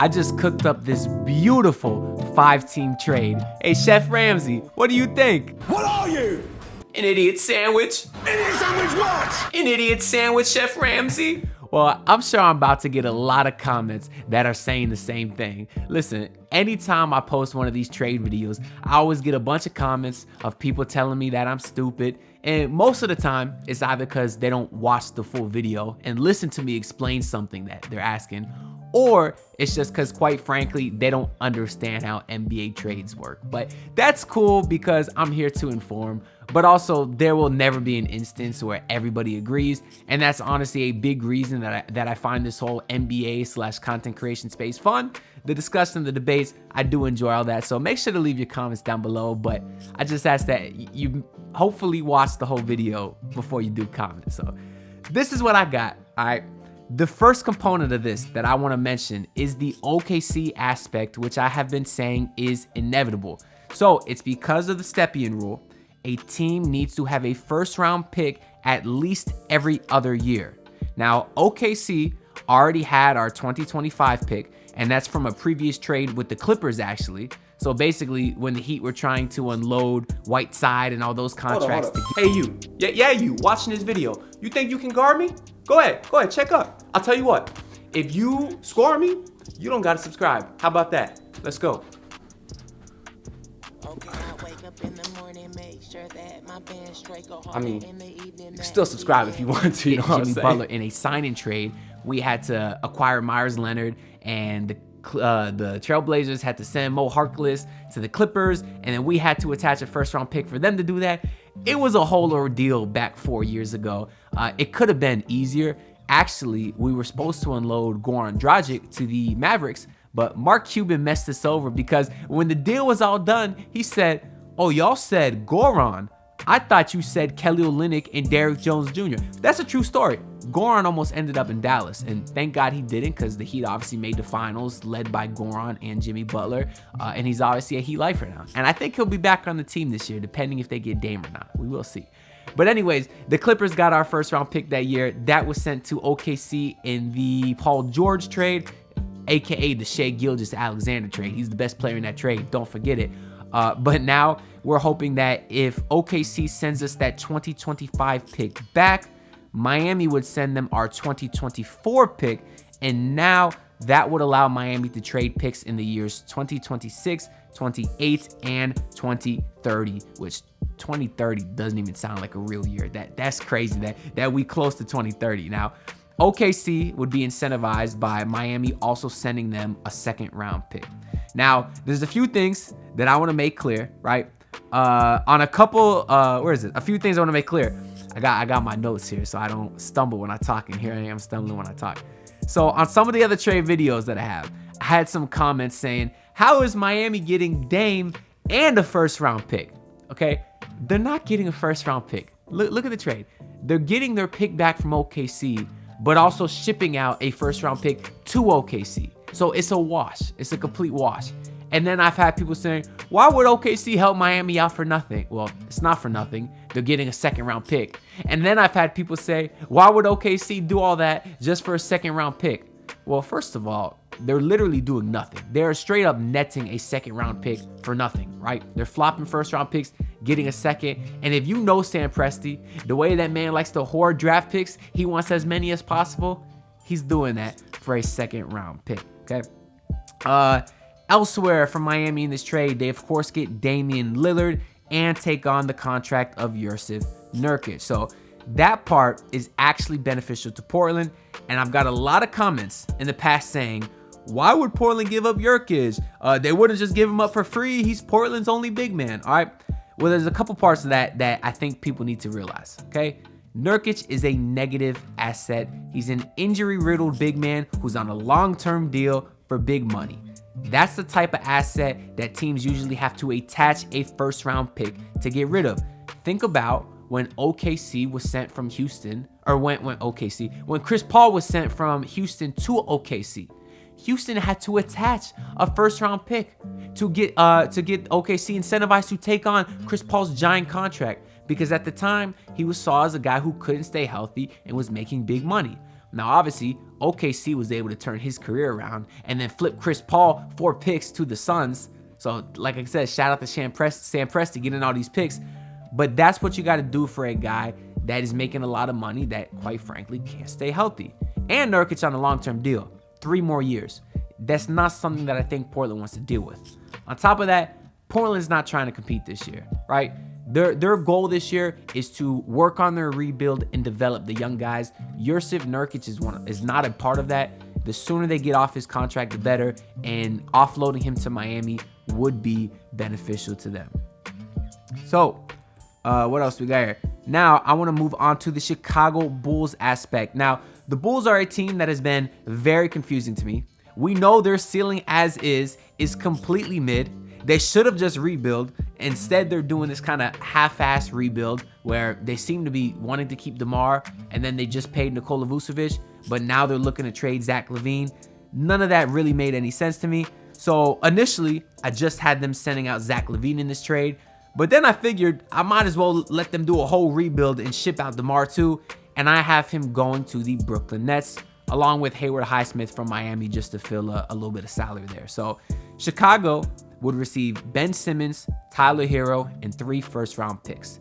I just cooked up this beautiful 5-team trade. Hey, Chef Ramsay, what do you think? What are you? An idiot sandwich? Idiot sandwich what? An idiot sandwich, Chef Ramsay? Well, I'm sure I'm about to get a lot of comments that are saying the same thing. Listen, anytime I post one of these trade videos, I always get a bunch of comments of people telling me that I'm stupid. And most of the time, it's either because they don't watch the full video and listen to me explain something that they're asking, or it's just because, quite frankly, they don't understand how NBA trades work. But that's cool because I'm here to inform. But also, there will never be an instance where everybody agrees. And that's honestly a big reason that I find this whole NBA/content creation space fun. The discussion, the debates, I do enjoy all that. So make sure to leave your comments down below. But I just ask that you hopefully watch the whole video before you do comment. So this is what I got, all right? The first component of this that I want to mention is the OKC aspect, which I have been saying is inevitable. So it's because of the Stepien rule. A team needs to have a first-round pick at least every other year. Now, OKC already had our 2025 pick, and that's from a previous trade with the Clippers, actually. So basically, when the Heat were trying to unload Whiteside and all those contracts. Hey, you. Yeah, you watching this video. You think you can guard me? Go ahead, check up. I'll tell you what, if you score me, you don't gotta subscribe. How about that? Let's go. I mean, you can still subscribe if you want to. You know what I'm saying? Butler in a sign-in trade, we had to acquire Myers Leonard, and the Trailblazers had to send Mo Harkless to the Clippers, and then we had to attach a first-round pick for them to do that. It was a whole ordeal back 4 years ago. It could have been easier. Actually, we were supposed to unload Goran Dragic to the Mavericks, but Mark Cuban messed us over because when the deal was all done, he said, "Oh, y'all said Goran. I thought you said Kelly Olynyk and Derrick Jones Jr." That's a true story. Goran almost ended up in Dallas, and thank God he didn't, because the Heat obviously made the finals led by Goran and Jimmy Butler, and he's obviously a Heat lifer now. And I think he'll be back on the team this year, depending if they get Dame or not. We will see. But anyways, the Clippers got our first round pick that year. That was sent to OKC in the Paul George trade, aka the Shai Gilgeous-Alexander trade. He's the best player in that trade, don't forget it. But now we're hoping that if OKC sends us that 2025 pick back, Miami would send them our 2024 pick, and now that would allow Miami to trade picks in the years 2026, 28, and 2030, which 2030 doesn't even sound like a real year. That's crazy that we close to 2030. Now, OKC would be incentivized by Miami also sending them a second round pick. Now, there's a few things that I want to make clear, right? On a couple, a few things I want to make clear. I got my notes here so I don't stumble when I talk, and here I am stumbling when I talk. So on some of the other trade videos that I had some comments saying, how is Miami getting Dame and a first round pick? Okay, they're not getting a first round pick. Look at the trade. They're getting their pick back from OKC, but also shipping out a first round pick to OKC. So it's a wash. It's a complete wash. And then I've had people saying, why would OKC help Miami out for nothing? Well, it's not for nothing. They're getting a second round pick. And then I've had people say, why would OKC do all that just for a second round pick? Well, first of all, they're literally doing nothing. They're straight up netting a second round pick for nothing, right? They're flopping first round picks, getting a second. And if you know Sam Presti, the way that man likes to hoard draft picks, he wants as many as possible. He's doing that for a second round pick, okay? Elsewhere from Miami in this trade, they of course get Damian Lillard and take on the contract of Jusuf Nurkic. So that part is actually beneficial to Portland. And I've got a lot of comments in the past saying, why would Portland give up Nurkic? They wouldn't just give him up for free. He's Portland's only big man. All right. Well, there's a couple parts of that I think people need to realize. Okay. Nurkic is a negative asset. He's an injury-riddled big man who's on a long-term deal for big money. That's the type of asset that teams usually have to attach a first-round pick to get rid of. Think about when OKC was sent from Houston, or when Chris Paul was sent from Houston to OKC. Houston had to attach a first-round pick to get OKC incentivized to take on Chris Paul's giant contract, because at the time he was saw as a guy who couldn't stay healthy and was making big money. Now, obviously, OKC was able to turn his career around and then flip Chris Paul 4 picks to the Suns. So, like I said, shout out to Sam Presti getting all these picks. But that's what you got to do for a guy that is making a lot of money that, quite frankly, can't stay healthy. And Nurkic on a long-term deal, 3 more years. That's not something that I think Portland wants to deal with. On top of that, Portland's not trying to compete this year, right? Their goal this year is to work on their rebuild and develop the young guys. Jusuf Nurkic is not a part of that. The sooner they get off his contract, the better, and offloading him to Miami would be beneficial to them. So, what else we got here? Now, I want to move on to the Chicago Bulls aspect. Now, the Bulls are a team that has been very confusing to me. We know their ceiling as is completely mid. They should have just rebuilt. Instead, they're doing this kind of half-ass rebuild where they seem to be wanting to keep Demar, and then they just paid Nikola Jovic, but now they're looking to trade Zach Lavine. None of that really made any sense to me. So initially, I just had them sending out Zach Lavine in this trade, but then I figured I might as well let them do a whole rebuild and ship out Demar too, and I have him going to the Brooklyn Nets, along with Hayward Highsmith from Miami just to fill a little bit of salary there. So Chicago would receive Ben Simmons, Tyler Herro, and 3 first-round picks.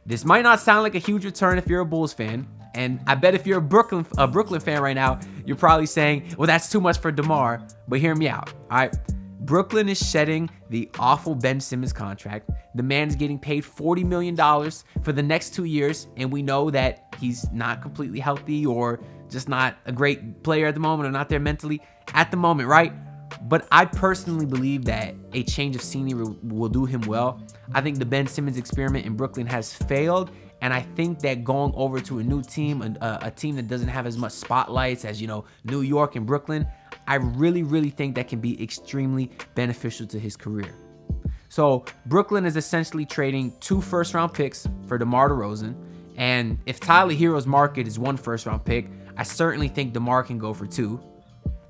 This might not sound like a huge return if you're a Bulls fan, and I bet if you're a Brooklyn fan right now, you're probably saying, well, that's too much for DeMar, but hear me out, all right? Brooklyn is shedding the awful Ben Simmons contract. The man's getting paid $40 million for the next 2 years, and we know that he's not completely healthy or just not a great player at the moment or not there mentally at the moment, right? But I personally believe that a change of scenery will do him well. I think the Ben Simmons experiment in Brooklyn has failed, and I think that going over to a new team, a team that doesn't have as much spotlights as, New York and Brooklyn, I really think that can be extremely beneficial to his career. So Brooklyn is essentially trading 2 first-round picks for DeMar DeRozan, and if Tyler Herro's market is 1 first-round pick, I certainly think DeMar can go for 2.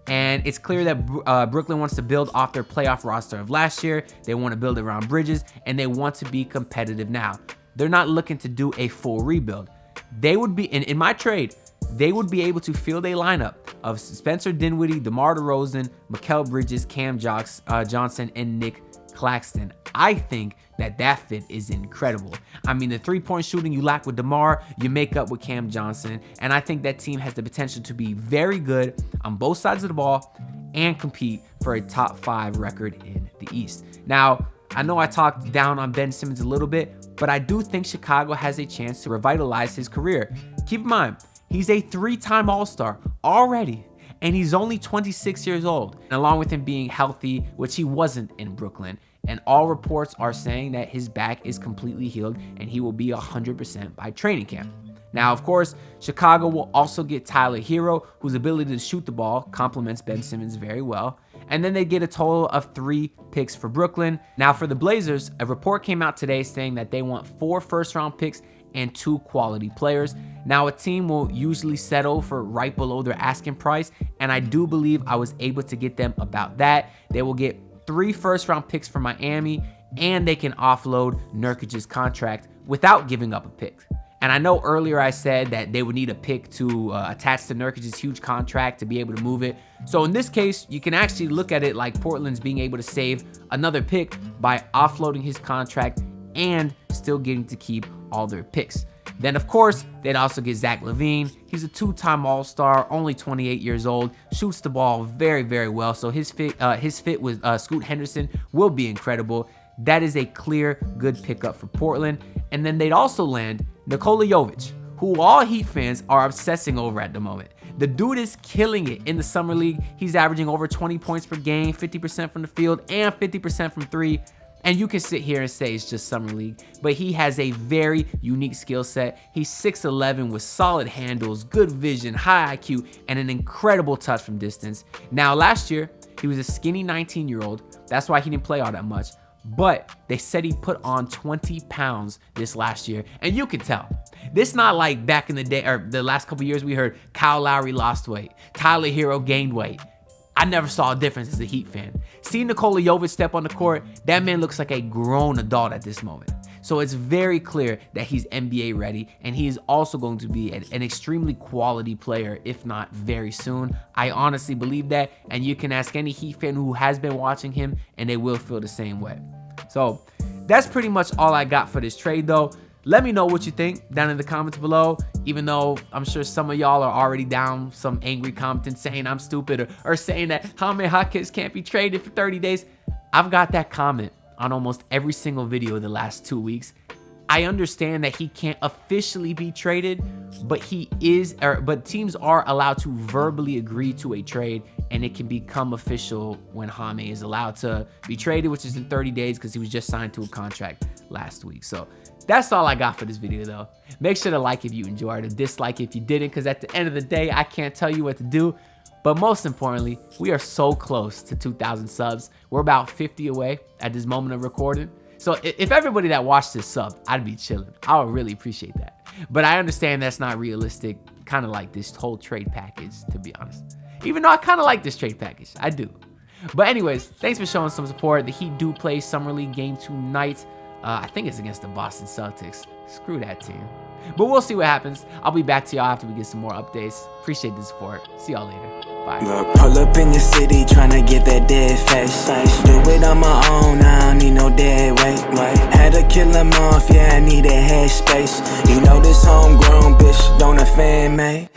And it's clear that Brooklyn wants to build off their playoff roster of last year. They want to build around Bridges, and they want to be competitive now. They're not looking to do a full rebuild. They would be, in my trade, they would be able to field a lineup of Spencer Dinwiddie, DeMar DeRozan, Mikal Bridges, Cam Johnson, and Nick Claxton. I think that fit is incredible. I mean, the 3-point shooting you lack with DeMar, you make up with Cam Johnson, and I think that team has the potential to be very good on both sides of the ball and compete for a top 5 record in the East. Now, I know I talked down on Ben Simmons a little bit, but I do think Chicago has a chance to revitalize his career. Keep in mind, he's a 3-time All-Star already, and he's only 26 years old. And along with him being healthy, which he wasn't in Brooklyn, and all reports are saying that his back is completely healed and he will be 100% by training camp. Now, of course, Chicago will also get Tyler Herro, whose ability to shoot the ball complements Ben Simmons very well. And then they get a total of 3 picks for Brooklyn. Now, for the Blazers, a report came out today saying that they want 4 first-round picks and 2 quality players. Now, a team will usually settle for right below their asking price, and I do believe I was able to get them about that. They will get 3 first-round picks from Miami, and they can offload Nurkic's contract without giving up a pick. And I know earlier I said that they would need a pick to attach to Nurkic's huge contract to be able to move it. So in this case, you can actually look at it like Portland's being able to save another pick by offloading his contract and still getting to keep all their picks. Then, of course, they'd also get Zach Lavine. He's a 2-time All-Star, only 28 years old, shoots the ball very well. So his fit with Scoot Henderson will be incredible. That is a clear, good pickup for Portland. And then they'd also land Nikola Jovic, who all Heat fans are obsessing over at the moment. The dude is killing it in the summer league. He's averaging over 20 points per game, 50% from the field, and 50% from 3. And you can sit here and say it's just summer league, but he has a very unique skill set. He's 6'11" with solid handles, good vision, high IQ, and an incredible touch from distance. Now, last year, he was a skinny 19-year-old. That's why he didn't play all that much. But they said he put on 20 pounds this last year, and you can tell. This not like back in the day, or the last couple years we heard Kyle Lowry lost weight, Tyler Herro gained weight. I never saw a difference as a Heat fan. Seeing Nikola Jovic step on the court, that man looks like a grown adult at this moment. So it's very clear that he's NBA ready, and he is also going to be an extremely quality player, if not very soon. I honestly believe that, and you can ask any Heat fan who has been watching him, and they will feel the same way. So that's pretty much all I got for this trade, though. Let me know what you think down in the comments below, even though I'm sure some of y'all are already down some angry comments saying I'm stupid or saying that Jaime Jaquez can't be traded for 30 days. I've got that comment on almost every single video the last 2 weeks. I understand that he can't officially be traded, but but teams are allowed to verbally agree to a trade, and it can become official when Jaime is allowed to be traded, which is in 30 days because he was just signed to a contract last week. So that's all I got for this video, though. Make sure to like if you enjoyed, or dislike if you didn't, because at the end of the day, I can't tell you what to do. But most importantly, we are so close to 2,000 subs. We're about 50 away at this moment of recording. So if everybody that watched this sub, I'd be chilling. I would really appreciate that. But I understand that's not realistic, kind of like this whole trade package, to be honest. Even though I kind of like this trade package, I do. But anyways, thanks for showing some support. The Heat do play Summer League game tonight. I think it's against the Boston Celtics. Screw that team. But we'll see what happens. I'll be back to y'all after we get some more updates. Appreciate the support. See y'all later. Bye. Look, pull up in your city tryna get that dead face. Do it on my own, I don't need no dead weight. Had to kill him off, yeah, I need a head space. You know this homegrown bitch don't offend me.